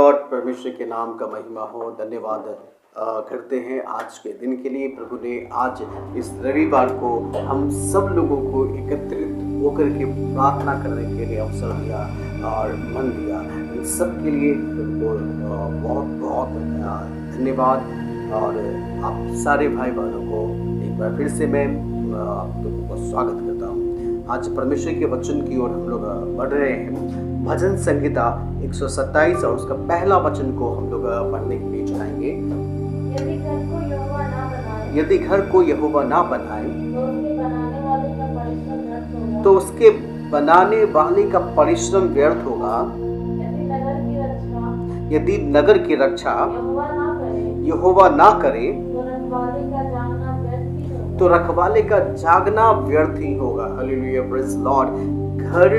Lord. परमेश्वर के नाम का महिमा हो। धन्यवाद करते हैं आज के दिन के लिए। प्रभु ने आज इस रविवार को हम सब लोगों को एकत्रित होकर के प्रार्थना करने के लिए अवसर दिया और मन दिया। इन सब के लिए प्रभु को बहुत बहुत धन्यवाद। और आप सारे भाई बहनों को एक बार फिर से मैं आप लोगों को स्वागत करता हूँ। आज परमेश्वर के वचन की ओर हम लोग बढ़ रहे हैं। भजन संहिता 127 और उसका पहला वचन को हम लोग पढ़ने के लिए जाएंगे। यदि घर को यहोवा ना बनाए तो उसके बनाने वाले का परिश्रम व्यर्थ होगा। यदि नगर की रक्षा यहोवा ना करे तो रखवाले का जागना व्यर्थ ही होगा। Hallelujah, praise Lord. घर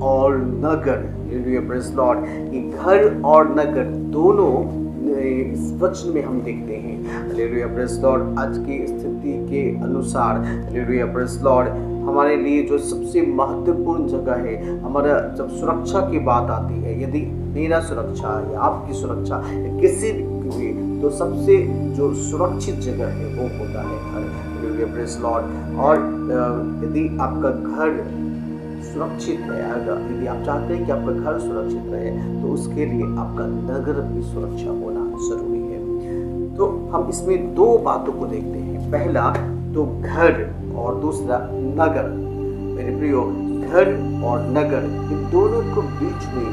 और नगर, हालेलुया, प्रेज़ लॉर्ड। ये घर और नगर दोनों इस वचन में हम देखते हैं। Hallelujah, praise Lord. आज की स्थिति के अनुसार, हालेलुया, प्रेज़ लॉर्ड, हमारे लिए जो सबसे महत्वपूर्ण जगह है, हमारा जब सुरक्षा की बात आती है, यदि मेरा सुरक्षा या आपकी सुरक्षा या किसी भी, तो सबसे जो सुरक्षित जगह है वो होता है घर। Hallelujah, praise Lord. और यदि आपका घर सुरक्षित है, यदि आप चाहते हैं कि आपका घर सुरक्षित रहे, तो उसके लिए आपका नगर भी सुरक्षा होना जरूरी है। तो हम इसमें दो बातों को देखते हैं। पहला तो घर और दूसरा नगर। मेरे प्रियो, घर और नगर, ये दोनों को बीच में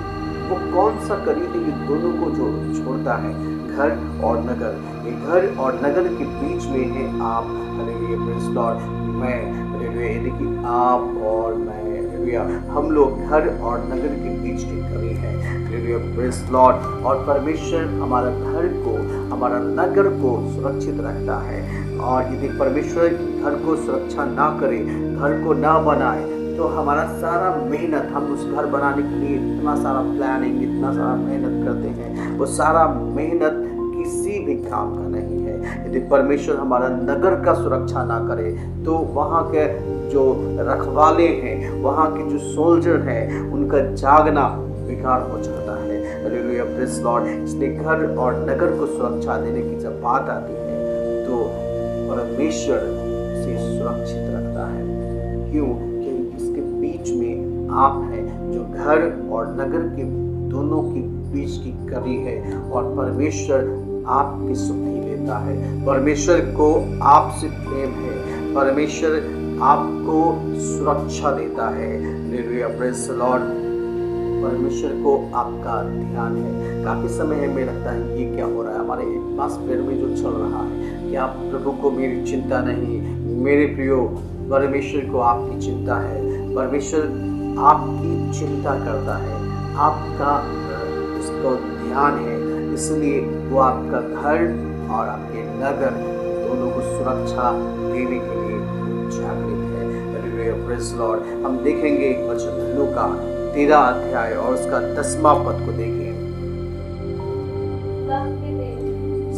वो कौन सा करीब है, ये दोनों को जो छोड़ता है, घर और नगर। ये घर और नगर के बीच में है आप, हालेलुया, प्रेज़ लॉर्ड, मैं, हालेलुया, यानी कि आप और मैं, हालेलुया, हम लोग घर और नगर के बीच की कमी है। Hallelujah, praise Lord. और परमेश्वर हमारा घर को, हमारा नगर को सुरक्षित रखता है। और यदि परमेश्वर घर को सुरक्षा ना करे, घर को ना बनाए, तो हमारा सारा मेहनत, हम उस घर बनाने के लिए इतना सारा प्लानिंग, इतना सारा मेहनत करते हैं, वो सारा मेहनत किसी भी काम का नहीं है। यदि परमेश्वर हमारा नगर का सुरक्षा ना करे, तो वहाँ के जो रखवाले हैं, वहाँ के जो सोल्जर हैं, उनका जागना बेकार हो जाता है। Hallelujah, praise Lord. इसलिए घर और नगर को सुरक्षा देने की जब बात आती है, तो परमेश्वर से सुरक्षित रखता है। क्यों? क्योंकि इसके बीच में आप हैं, जो घर और नगर के दोनों के बीच की कड़ी है। और परमेश्वर आपकी सुधि लेता है। परमेश्वर को आपसे प्रेम है। परमेश्वर आपको सुरक्षा देता है। Hallelujah, praise Lord. परमेश्वर को आपका ध्यान है। काफ़ी समय हमें लगता है ये क्या हो रहा है हमारे एटमॉस्फेयर में जो चल रहा है, क्या प्रभु को मेरी चिंता नहीं? मेरे प्रियो, परमेश्वर को आपकी चिंता है। परमेश्वर आपकी चिंता करता है, आपका उसको ध्यान है। इसलिए वो आपका घर और आपके नगर दोनों को सुरक्षा देने के लिए जागृत है। Hallelujah, praise Lord. हम देखेंगे एक वचन, लूका 13 अध्याय और उसका 10वां पद को देखिए।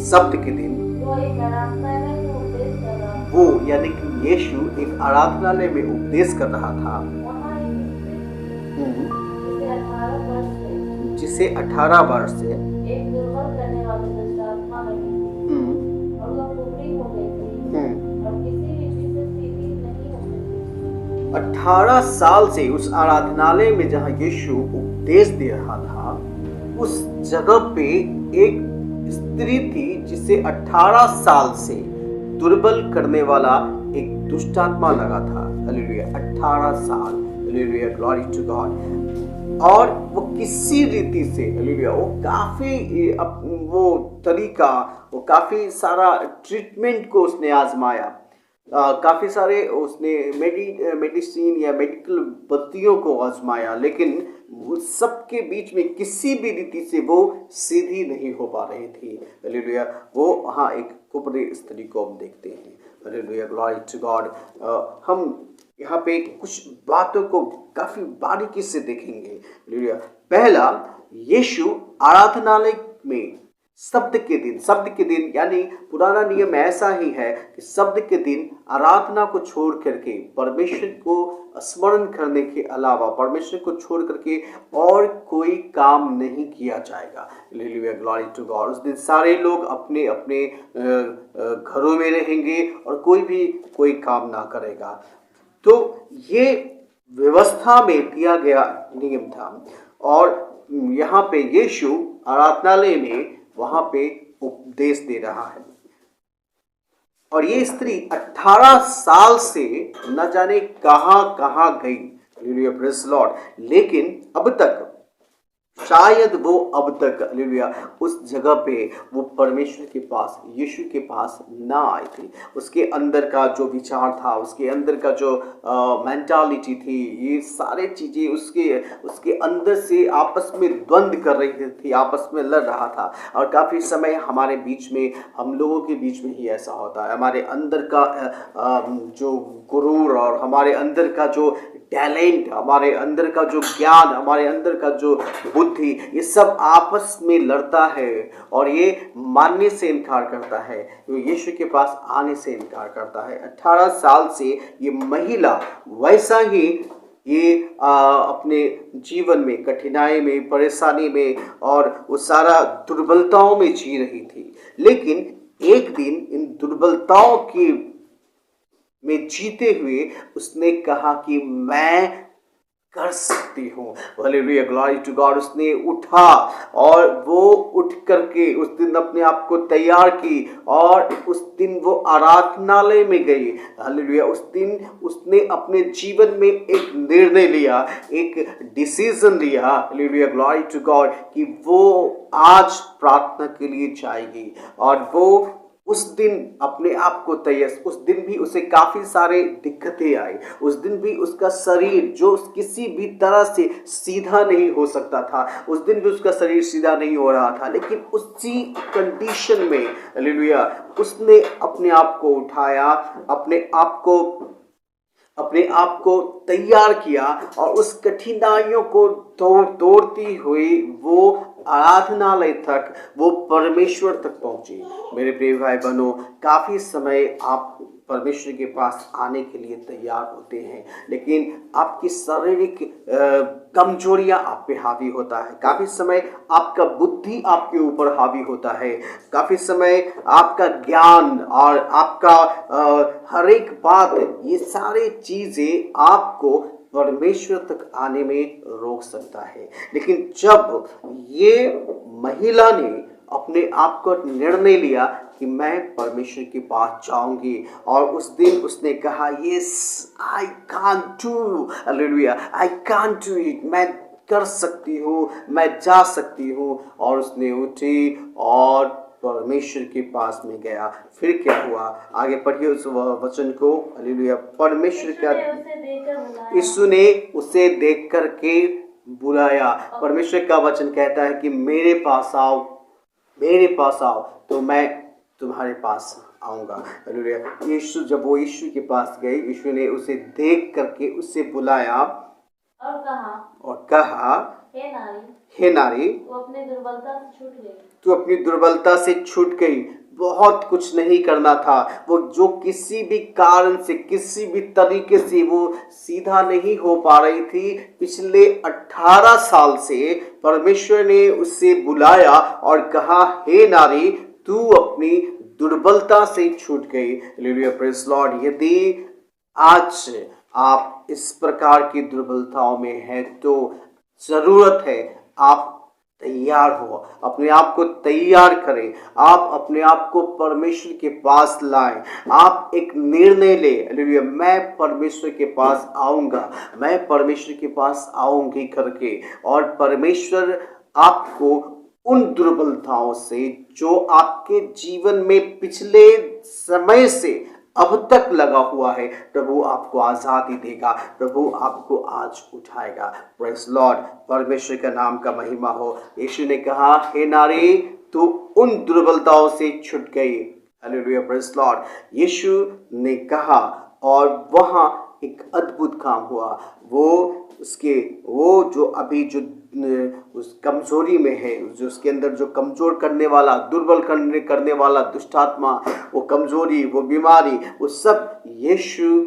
सब्त के दिन वो यानी कि यीशु एक आराधनालय में उपदेश कर रहा था, जिसे 18 वर्ष से एक दुर्बल करने वाली दुष्ट आत्मा लगी और वह कुबड़ी हो गई थी और किसी रीति से सीधी नहीं हो सकती। 18 साल से उस आराधनालय में जहाँ यीशु उपदेश दे रहा था, उस जगह पे एक स्त्री थी जिसे 18 साल से दुर्बल करने वाला एक दुष्ट आत्मा लगा था। हालेलुया, 18 साल। Hallelujah, glory to God. और वो किसी रीति से, हालेलुया, वो काफ़ी वो तरीका, वो काफ़ी सारा ट्रीटमेंट को उसने आजमाया, काफ़ी सारे उसने मेडिसिन या मेडिकल पद्धतियों को आजमाया, लेकिन सबके बीच में किसी भी रीति से वो सीधी नहीं हो पा रही थी। हालेलुया, वो हाँ एक कुबड़ी स्त्री को हम देखते हैं। Hallelujah, glory to God. हम यहाँ पे कुछ बातों को काफी बारीकी से देखेंगे। हालेलुया। पहला, यीशु आराधनालय में शब्द के दिन यानी पुराना नियम ऐसा ही है कि शब्द के दिन आराधना को छोड़ करके, परमेश्वर को स्मरण करने के अलावा, परमेश्वर को छोड़ करके और कोई काम नहीं किया जाएगा। Hallelujah, glory to God. उस दिन सारे लोग अपने अपने घरों में रहेंगे और कोई काम ना करेगा। तो ये व्यवस्था में दिया गया नियम था। और यहाँ पे यीशु आराधनालय में वहां पे उपदेश दे रहा है। और ये स्त्री 18 साल से न जाने कहां कहां गई, हालेलुया, प्रेज़ लॉर्ड, लेकिन अब तक शायद वो अब तक, हालेलुया, उस जगह पे वो परमेश्वर के पास, यीशु के पास ना आई थी। उसके अंदर का जो विचार था, उसके अंदर का जो मेंटालिटी थी, ये सारे चीज़ें उसके अंदर से आपस में द्वंद्व कर रही थी, आपस में लड़ रहा था। और काफ़ी समय हमारे बीच में, हम लोगों के बीच में ही ऐसा होता है। हमारे अंदर का जो गुरूर और हमारे अंदर का जो टैलेंट, हमारे अंदर का जो ज्ञान, हमारे अंदर का जो बुद्धि, ये सब आपस में लड़ता है और ये मानने से इनकार करता है, तो यीशु के पास आने से इनकार करता है। 18 साल से ये महिला वैसा ही ये अपने जीवन में कठिनाई में, परेशानी में और वो सारा दुर्बलताओं में जी रही थी। लेकिन एक दिन इन दुर्बलताओं की में जीते हुए उसने कहा कि मैं कर सकती हूँ। Hallelujah, glory to God. उसने उठा और वो उठ करके उस दिन अपने आप को तैयार की और उस दिन वो आराधनालय में गई। हालेलुया, उस दिन उसने अपने जीवन में एक निर्णय लिया, एक डिसीजन लिया। हालेलुया, ग्लोरी टू गॉड, कि वो आज प्रार्थना के लिए जाएगी। और वो उस दिन अपने आप को तैयार, उस दिन भी उसे काफ़ी सारे दिक्कतें आई। उस दिन भी उसका शरीर जो किसी भी तरह से सीधा नहीं हो सकता था, उस दिन भी उसका शरीर सीधा नहीं हो रहा था। लेकिन उसी कंडीशन में, हालेलुया, उसने अपने आप को उठाया, अपने आप को तैयार किया और उस कठिनाइयों को तोड़ती हुई वो आराधनालय तक, वो परमेश्वर तक पहुंची। मेरे प्रिय भाई बहनों, काफ़ी समय आप परमेश्वर के पास आने के लिए तैयार होते हैं, लेकिन आपकी शारीरिक कमजोरियां आप पे हावी होता है। काफ़ी समय आपका बुद्धि आपके ऊपर हावी होता है। काफ़ी समय आपका ज्ञान और आपका हर एक बात, ये सारी चीज़ें आपको परमेश्वर तक आने में रोक सकता है। लेकिन जब ये महिला ने अपने आप को निर्णय लिया कि मैं परमेश्वर के पास जाऊंगी, और उस दिन उसने कहा, yes I can't do, hallelujah, I can't do it, मैं कर सकती हूँ, मैं जा सकती हूँ। और उसने उठी और परमेश्वर के पास में गया। फिर क्या हुआ, आगे पढ़िए उस वचन को। हालेलुया, परमेश्वर का, यीशु ने उसे देख करके बुलाया। परमेश्वर का वचन कहता है कि मेरे पास आओ, मेरे पास आओ तो मैं तुम्हारे पास आऊँगा। हालेलुया, यीशु, जब वो यीशु के पास गए, यीशु ने उसे देख करके उससे बुलाया और कहा, हे नारी, तू अपनी दुर्बलता से छूट गई। तू अपनी दुर्बलता से छूट गई। बहुत कुछ नहीं करना था, वो जो किसी भी कारण से, किसी भी तरीके से वो सीधा नहीं हो पा रही थी, पिछले 18 साल से परमेश्वर ने उससे बुलाया और कहा, हे नारी, तू अपनी दुर्बलता से छूट गई। Hallelujah, praise Lord. यदि आज आप इस प्रकार की दुर्बलताओं में हैं तो जरूरत है आप तैयार हो, अपने आप को तैयार करें, आप अपने आप को परमेश्वर के पास लाएं, आप एक निर्णय ले, हालेलुया, मैं परमेश्वर के पास आऊँगा, मैं परमेश्वर के पास आऊँगी करके। और परमेश्वर आपको उन दुर्बलताओं से जो आपके जीवन में पिछले समय से अब तक लगा हुआ है, प्रभु आपको आज़ादी देगा, प्रभु आपको आज उठाएगा। प्रेज़ लॉर्ड, परमेश्वर का नाम का महिमा हो। यीशु ने कहा, हे नारी, तू उन दुर्बलताओं से छूट गई। Hallelujah, praise Lord. यीशु ने कहा और वहाँ एक अद्भुत काम हुआ। वो उसके वो जो अभी जो उस कमजोरी में है, जो उसके अंदर जो कमजोर करने वाला, दुर्बल करने वाला दुष्ट आत्मा, वो कमजोरी, वो बीमारी, वो सब यीशु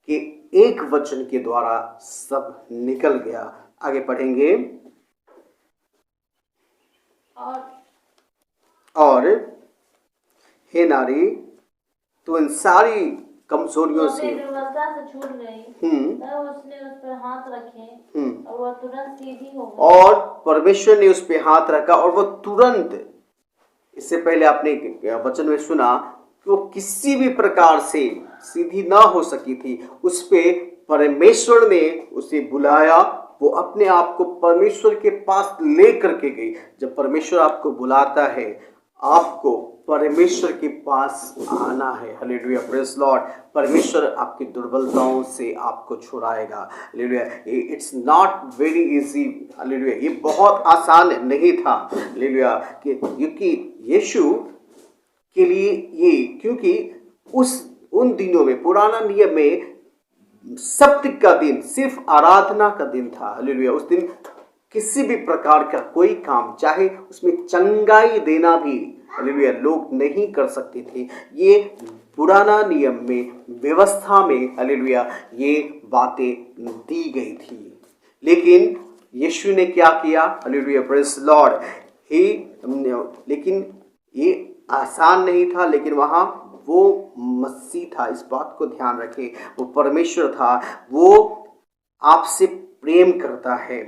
के एक वचन के द्वारा सब निकल गया। आगे पढ़ेंगे। और हे नारी, तो इन सारी कमजोरियों से दुर्बलता से छूट गई, तब उसने उस पर हाथ रखे और वह तुरंत सीधी हो गई। और परमेश्वर ने उस पे हाथ रखा और वो तुरंत, इससे पहले आपने वचन में सुना कि वो किसी भी प्रकार से सीधी ना हो सकी थी, उस पे परमेश्वर ने उसे बुलाया, वो अपने आप को परमेश्वर के पास ले करके गई। जब परमेश्वर आपको बुलाता है, आपको परमेश्वर के पास आना है। Hallelujah, praise lord. परमेश्वर आपकी दुर्बलताओं से आपको छुड़ाएगा। Hallelujah, it's not very easy. Hallelujah, ये बहुत आसान नहीं था। हालेलुया, क्योंकि यीशु के लिए ये, क्योंकि उन दिनों में, पुराना नियम में सब्त का दिन सिर्फ आराधना का दिन था। हालेलुया, उस दिन किसी भी प्रकार का कोई काम, चाहे उसमें चंगाई देना भी, हालेलुया, लोग नहीं कर सकते थे। ये पुराना नियम में, व्यवस्था में, हालेलुया, ये बातें दी गई थी। लेकिन यीशु ने क्या किया? Hallelujah, praise Lord. लेकिन ये आसान नहीं था, लेकिन वहाँ वो मसीह था, इस बात को ध्यान रखें, वो परमेश्वर था, वो आपसे प्रेम करता है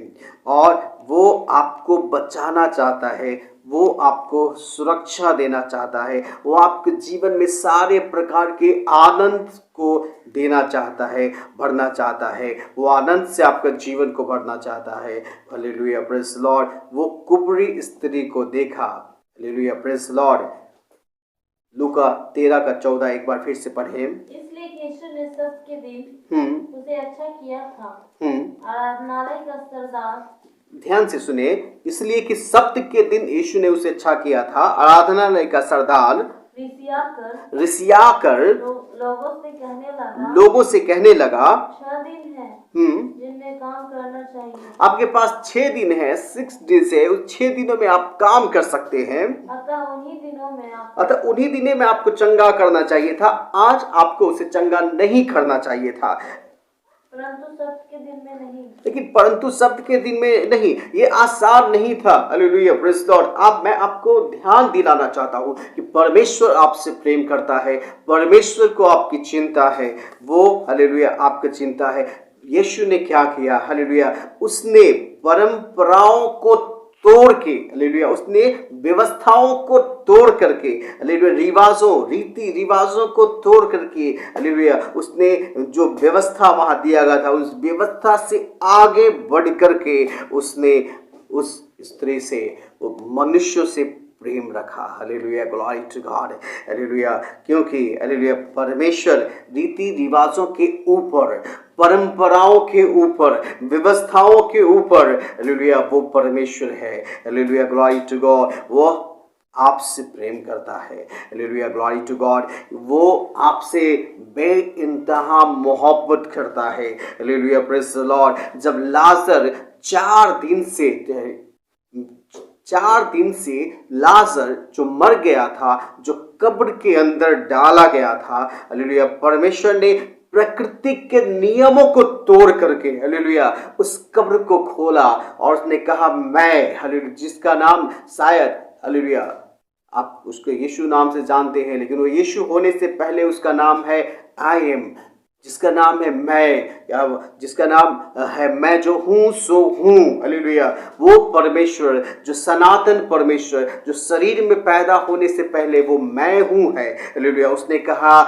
और वो आपको बचाना चाहता है, वो आपको सुरक्षा देना चाहता है, वो आपके जीवन में सारे प्रकार के आनंद को देना चाहता है, भरना चाहता है, वो आनंद से आपका जीवन को भरना चाहता है। Hallelujah, praise Lord. वो कुबरी स्त्री को देखा। Hallelujah, praise Lord. लूका 13:14 एक बार फिर से पढ़े। इसलिए यीशु ने सब्त के दिन उसे अच्छा किया था। आराधनालय का सरदार, ध्यान से सुने, इसलिए कि सब्त के दिन यीशु ने उसे अच्छा किया था। आराधनालय का सरदार रिसियाकर लोगों से कहने लगा 6 दिन है जिनमें काम करना चाहिए। आपके पास 6 दिन है, 6 डेज है, उस 6 दिनों में आप काम कर सकते हैं। अतः उन्हीं दिनों में आपको चंगा करना चाहिए था। आज आपको उसे चंगा नहीं करना चाहिए था, परंतु सब्त के दिन में नहीं। परंतु सब्त के दिन में नहीं, ये आसान नहीं था। Hallelujah, praise Lord. मैं आपको ध्यान दिलाना चाहता हूँ कि परमेश्वर आपसे प्रेम करता है, परमेश्वर को आपकी चिंता है, वो हालेलुया आपकी चिंता है। यीशु ने क्या किया? हालेलुया, उसने परंपराओं को तोड़ के, हालेलुया, उसने व्यवस्थाओं को तोड़ करके, हालेलुया, रीति रिवाजों को तोड़ करके, हालेलुया, उसने जो व्यवस्था वहां दिया गया था, उस व्यवस्था से आगे बढ़ करके उसने उस स्त्री से, मनुष्यों से प्रेम रखा। Hallelujah, glory to God. Hallelujah, क्योंकि हालेलुया परमेश्वर रीति रिवाजों के ऊपर, परंपराओं के ऊपर, व्यवस्थाओं के ऊपर, हालेलुया, वो परमेश्वर है। Hallelujah, glory to God. वो आपसे प्रेम करता है। Hallelujah, glory to God. वो आपसे बेइंतहा मोहब्बत करता है। Hallelujah, praise the Lord. जब लाजर 4 दिन से लाजर जो मर गया था, जो कब्र के अंदर डाला गया था, हालेलुया, परमेश्वर ने प्रकृति के नियमों को तोड़ करके, हालेलुया, उस कब्र को खोला और उसने कहा, मैं, हालेलुया, जिसका नाम शायद, हालेलुया, आप उसको यीशु नाम से जानते हैं, लेकिन वो यीशु होने से पहले उसका नाम है आई एम, जिसका नाम है मैं, या जिसका नाम है मैं जो हूँ सो हूँ। हालेलुया, वो परमेश्वर, जो सनातन परमेश्वर, जो शरीर में पैदा होने से पहले वो मैं हूँ है। हालेलुया, उसने कहा,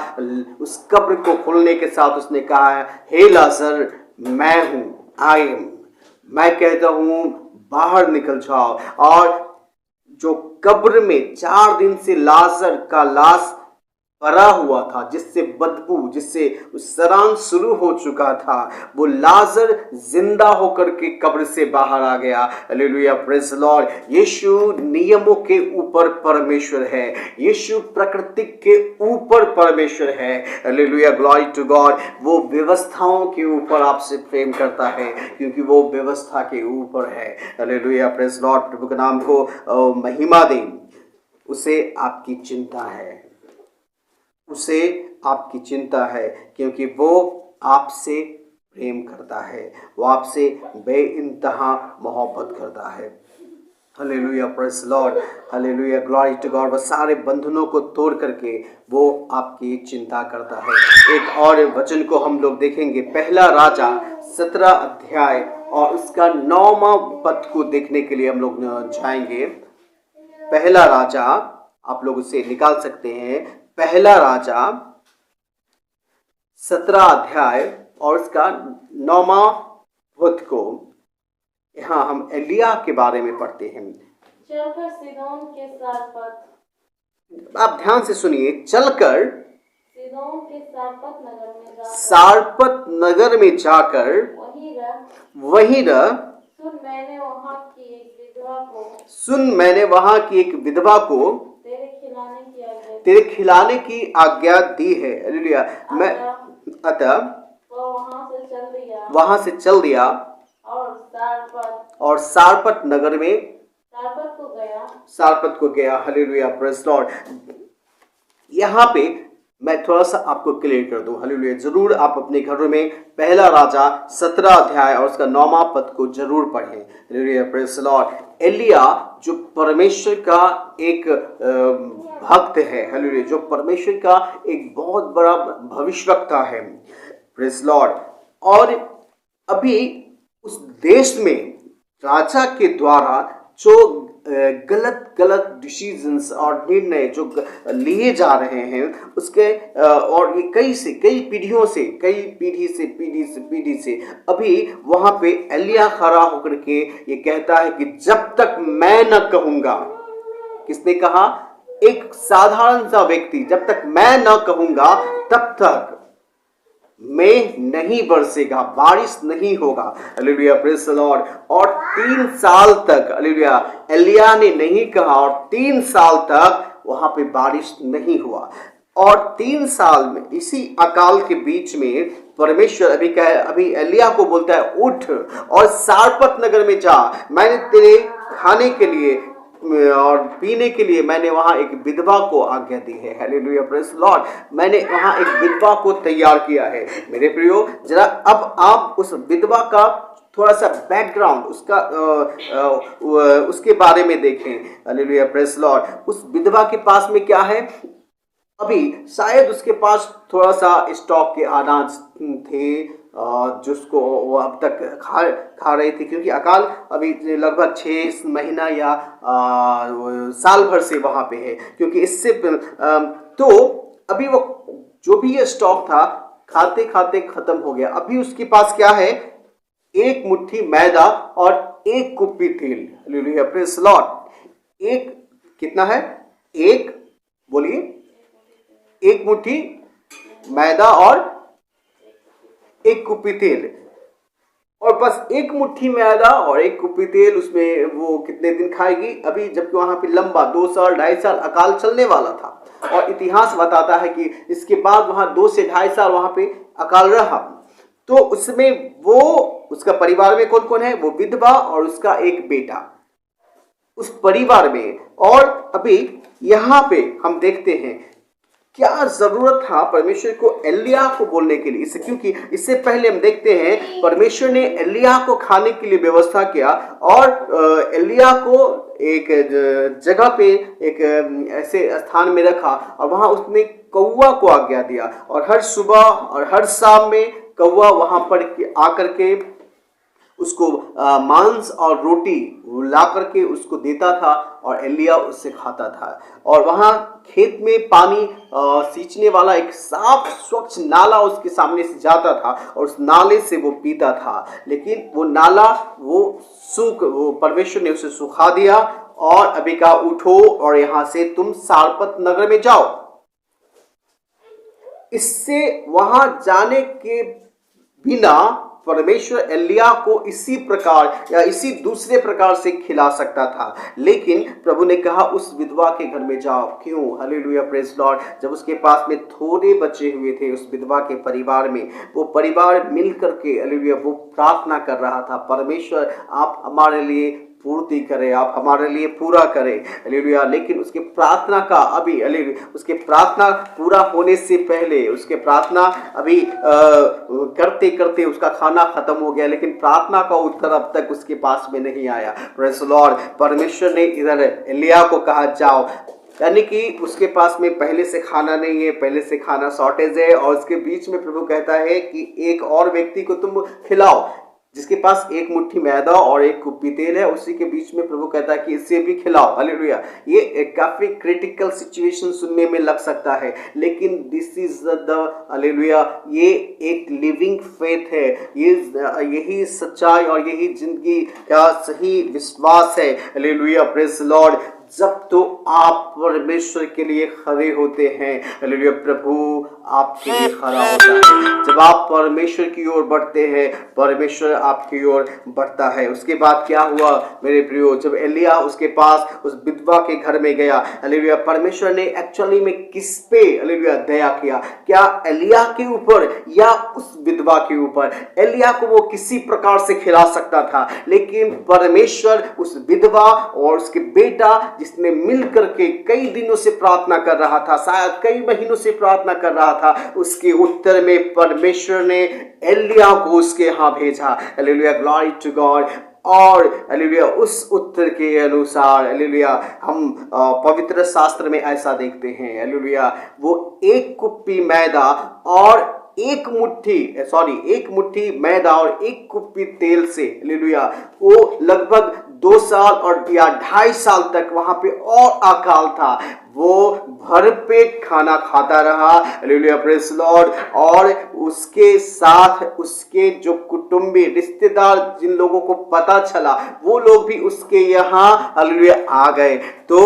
उस कब्र को खोलने के साथ उसने कहा, हे लाजर, मैं हूँ, आई एम, मैं कहता हूँ बाहर निकल जाओ। और जो कब्र में 4 दिन से लाजर का लाश भरा हुआ था, जिससे बदबू, जिससे सरान शुरू हो चुका था, वो लाजर जिंदा होकर के कब्र से बाहर आ गया। Hallelujah, praise Lord. यीशु नियमों के ऊपर परमेश्वर है, यीशु प्रकृति के ऊपर परमेश्वर है। Hallelujah, glory to God. वो व्यवस्थाओं के ऊपर आपसे प्रेम करता है, क्योंकि वो व्यवस्था के ऊपर है। Hallelujah, praise Lord. प्रभु के नाम को महिमा दें। उसे आपकी चिंता है, उसे आपकी चिंता है, क्योंकि वो आपसे प्रेम करता है, वो आपसे बेइंतहा मोहब्बत करता है। Hallelujah, praise Lord. Hallelujah, glory to God. वो सारे बंधनों को तोड़ करके वो आपकी चिंता करता है। एक और वचन को हम लोग देखेंगे, पहला राजा 17 अध्याय और उसका 9वां पद को देखने के लिए हम लोग जाएंगे। पहला राजा, आप लोग उसे निकाल सकते हैं, पहला राजा 17 अध्याय और उसका 9वां पद को। यहाँ हम एलिया के बारे में पढ़ते हैं। चलकर सीदोन के सारपत, आप ध्यान से सुनिए, चलकर सीदोन के सारपत नगर में जाकर, सारपत नगर में जाकर वहीं रह। सुन मैंने वहाँ की एक विधवा को, सुन मैंने वहाँ की एक विधवा को तेरे खिलाने की आज्ञा दी है। हालेलुया। मैं अतः वहाँ से चल दिया और सारपत नगर में सारपत को गया। Hallelujah, praise Lord. यहाँ पे मैं थोड़ा सा आपको क्लियर कर दूं। हालेलुया, जरूर आप अपने घरों में पहला राजा 17 अध्याय और उसका 9वां पद को जरूर पढ़ें। Hallelujah, praise Lord. एलिया जो परमेश्वर का एक भक्त है, हालेलुया, जो परमेश्वर का एक बहुत बड़ा भविष्यवक्ता है, प्रेज़ लॉर्ड। और अभी उस देश में राजा के द्वारा जो गलत डिसीजंस और निर्णय जो लिए जा रहे हैं उसके और ये कई पीढ़ियों से, कई पीढ़ी से अभी वहां पे एलिया खड़ा होकर के ये कहता है कि जब तक मैं न कहूंगा। किसने कहा? एक साधारण सा व्यक्ति, जब तक मैं न कहूंगा तब तक में नहीं बरसेगा, बारिश नहीं होगा। Hallelujah, praise the Lord. और 3 साल तक, हालेलुया, एलिया ने नहीं कहा और 3 साल तक वहां पे बारिश नहीं हुआ। और 3 साल में इसी अकाल के बीच में परमेश्वर अभी एलिया को बोलता है, उठ और सारपत नगर में जा, मैंने तेरे खाने के लिए और पीने के लिए मैंने वहां एक विधवा को आज्ञा दी है। Hallelujah, praise Lord. मैंने वहां एक विधवा को तैयार किया है। मेरे प्रियो, जरा अब आप उस विधवा का थोड़ा सा बैकग्राउंड उसके बारे में देखें। Hallelujah, praise Lord. उस विधवा के पास में क्या है? अभी शायद उसके पास थोड़ा सा स्टॉक के अनाज थे जिसको वो अब तक खा रही थी, क्योंकि अकाल अभी लगभग 6 महीना या साल भर से वहाँ पे है। क्योंकि इससे तो अभी वो जो भी ये स्टॉक था खाते खाते खत्म हो गया। अभी उसके पास क्या है? एक मुट्ठी मैदा और एक कुप्पी तेल। Hallelujah, praise Lord. एक कितना है? एक, बोलिए, एक मुट्ठी मैदा और एक कुप्पी तेल। और बस एक मुट्ठी मैदा और एक कुप्पी तेल, उसमें वो कितने दिन खाएगी? अभी जबकि वहां पे लंबा 2 साल 2.5 साल अकाल चलने वाला था और इतिहास बताता है कि इसके बाद वहां 2 से 2.5 साल वहां पे अकाल रहा। तो उसमें वो, उसका परिवार में कौन कौन है? वो विधवा और उसका एक बेटा उस परिवार में। और अभी यहाँ पे हम देखते हैं क्या जरूरत था परमेश्वर को एलिया को बोलने के लिए। क्योंकि इससे पहले हम देखते हैं परमेश्वर ने एलिया को खाने के लिए व्यवस्था किया और एलिया को एक जगह पे एक ऐसे स्थान में रखा और वहां उसने कौवा को आज्ञा दिया और हर सुबह और हर शाम में कौवा वहां पर आकर के उसको मांस और रोटी ला करके उसको देता था और एलिया उससे खाता था। और वहाँ खेत में पानी सींचने वाला एक साफ स्वच्छ नाला उसके सामने से जाता था और उस नाले से वो पीता था। लेकिन वो नाला वो परमेश्वर ने उसे सुखा दिया और अभी कहा, उठो और यहाँ से तुम सारपत नगर में जाओ। इससे वहां जाने के बिना परमेश्वर एलिया को इसी प्रकार या इसी दूसरे प्रकार से खिला सकता था, लेकिन प्रभु ने कहा उस विधवा के घर में जाओ। क्यों? Hallelujah, praise Lord. जब उसके पास में थोड़े बचे हुए थे उस विधवा के परिवार में, वो परिवार मिल करके हालेलुया वो प्रार्थना कर रहा था, परमेश्वर आप हमारे लिए पूर्ति करें, आप हमारे लिए पूरा करें, हालेलुया। लेकिन उसके प्रार्थना का अभी हालेलुया उसके प्रार्थना पूरा होने से पहले, उसके प्रार्थना अभी करते करते उसका खाना खत्म हो गया, लेकिन प्रार्थना का उत्तर अब तक उसके पास में नहीं आया। Praise Lord. परमेश्वर ने इधर एलिया को कहा जाओ, यानी कि उसके पास में पहले से खाना नहीं है, पहले से खाना शॉर्टेज है, और उसके बीच में प्रभु कहता है कि एक और व्यक्ति को तुम खिलाओ जिसके पास एक मुट्ठी मैदा और एक कुप्पी तेल है, उसी के बीच में प्रभु कहता है कि इससे भी खिलाओ। हालेलुया। ये एक काफी क्रिटिकल सिचुएशन सुनने में लग सकता है, लेकिन दिस इज द हालेलुया ये एक लिविंग फेथ है, ये यही सच्चाई और यही जिंदगी का सही विश्वास है। Hallelujah, praise Lord. जब तो आप परमेश्वर के लिए खड़े होते हैं, हालेलुया, प्रभु आपके लिए खड़ा होता है। जब आप परमेश्वर की ओर बढ़ते हैं, परमेश्वर आपकी ओर बढ़ता है। उसके बाद क्या हुआ मेरे प्रियो? जब एलिया उसके पास उस विधवा के घर में गया, हालेलुया, परमेश्वर ने एक्चुअली में किस पे हालेलुया दया किया? क्या एलिया के ऊपर या उस विधवा के ऊपर? एलिया को वो किसी प्रकार से खिला सकता था, लेकिन परमेश्वर उस विधवा और उसके बेटा जिसने मिल करके कई दिनों से प्रार्थना कर रहा था, शायद कई महीनों से प्रार्थना कर रहा था, उसके उत्तर में परमेश्वर ने एलिया को उसके यहाँ भेजा। Hallelujah, glory to God. और हालेलुया उस उत्तर के अनुसार हालेलुया हम पवित्र शास्त्र में ऐसा देखते हैं, हालेलुया वो एक कुप्पी मैदा और एक मुट्ठी मैदा और एक कुप्पी तेल से हालेलुया वो लगभग 2 साल और या 2.5 साल तक वहां पे और अकाल था, वो भरपेट खाना खाता रहा। Hallelujah, praise Lord. और उसके साथ उसके जो कुटुंबी रिश्तेदार, जिन लोगों को पता चला, वो लोग भी उसके यहाँ हालेलुया आ गए। तो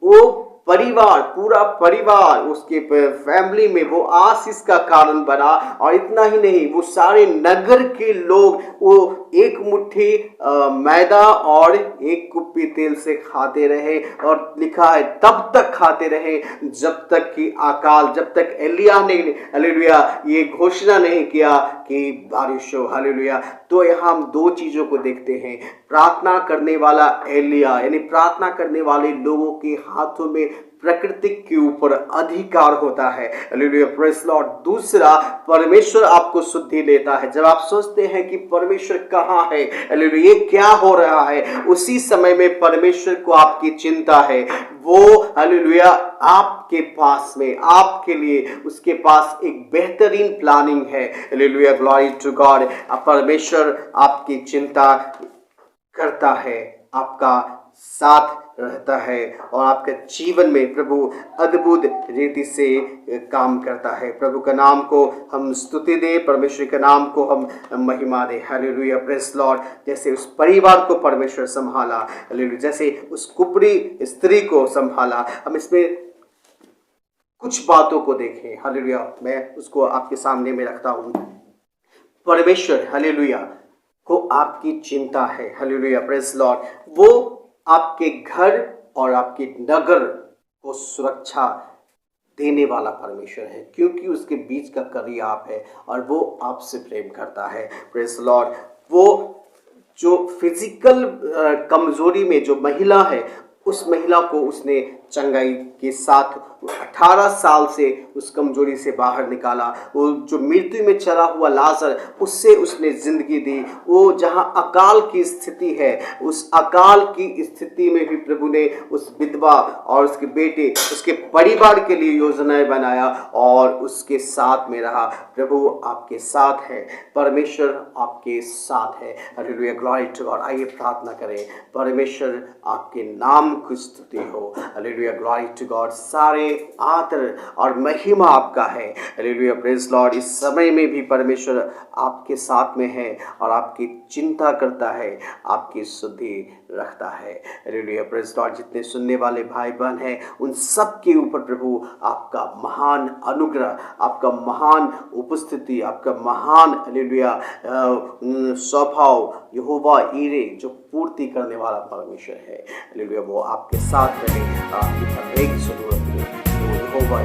वो परिवार, पूरा परिवार उसके फैमिली में वो आशीष का कारण बना। और इतना ही नहीं, वो सारे नगर के लोग वो एक मुट्ठी मैदा और एक कुप्पी तेल से खाते रहे, और लिखा है तब तक खाते रहे जब तक कि अकाल, जब तक एलिया ने हालेलुया ये घोषणा नहीं किया कि बारिश हो। हालेलुया। तो यहाँ हम 2 चीजों को देखते हैं। प्रार्थना करने वाला एलिया, यानी प्रार्थना करने वाले लोगों के हाथों में प्रकृति के ऊपर अधिकार होता है। Hallelujah, praise Lord. दूसरा, परमेश्वर आपको शुद्धि देता है। जब आप सोचते हैं कि परमेश्वर कहाँ है, हालेलुया ये क्या हो रहा है, उसी समय में परमेश्वर को आपकी चिंता है। वो हालेलुया आपके पास में, आपके लिए उसके पास एक बेहतरीन प्लानिंग है। Hallelujah, glory to God. परमेश्वर आपकी चिंता करता है, आपका साथ रहता है, और आपके जीवन में प्रभु अद्भुत रीति से काम करता है। प्रभु का नाम को हम स्तुति दें, परमेश्वर के नाम को हम महिमा दें। Hallelujah, praise Lord. जैसे उस परिवार को परमेश्वर संभाला, हालेलुया, जैसे उस कुबड़ी स्त्री को संभाला, हम इसमें कुछ बातों को देखें। हालेलुया, मैं उसको आपके सामने में रखता हूँ। परमेश्वर हालेलुया को आपकी चिंता है। Hallelujah, praise Lord. वो आपके घर और आपके नगर को सुरक्षा देने वाला परमेश्वर है, क्योंकि उसके बीच का कड़ी आप है और वो आपसे प्रेम करता है। Praise Lord. वो जो फिजिकल कमजोरी में जो महिला है, उस महिला को उसने चंगाई के साथ 18 साल से उस कमजोरी से बाहर निकाला। वो जो मृत्यु में चला हुआ लाजर, उससे उसने जिंदगी दी। वो जहां अकाल की स्थिति है, उस अकाल की स्थिति में भी प्रभु ने उस विधवा और उसके बेटे, उसके परिवार के लिए योजनाएं बनाया और उसके साथ में रहा। प्रभु आपके साथ है, परमेश्वर आपके साथ है। Hallelujah, glory to God. आइए प्रार्थना करें। परमेश्वर आपके नाम की स्तुति हो। Hallelujah, hallelujah, glory to God. सारे आदर और महिमा आपका है। Hallelujah, praise Lord. इस समय में भी परमेश्वर आपके साथ में है और आपकी चिंता करता है, आपकी शुद्धि रखता है। Hallelujah, praise Lord. जितने सुनने वाले भाई बहन हैं उन सब के ऊपर प्रभु आपका महान अनुग्रह, आपका महान उपस्थिति, आपका महान हालेलुया स्वभाव यहोवा ईरे जो पूर्ति करने वाला परमेश्वर है, हालेलुया, वो आपके साथ रहे, आपकी हर एक जरूरत में वो यहोवा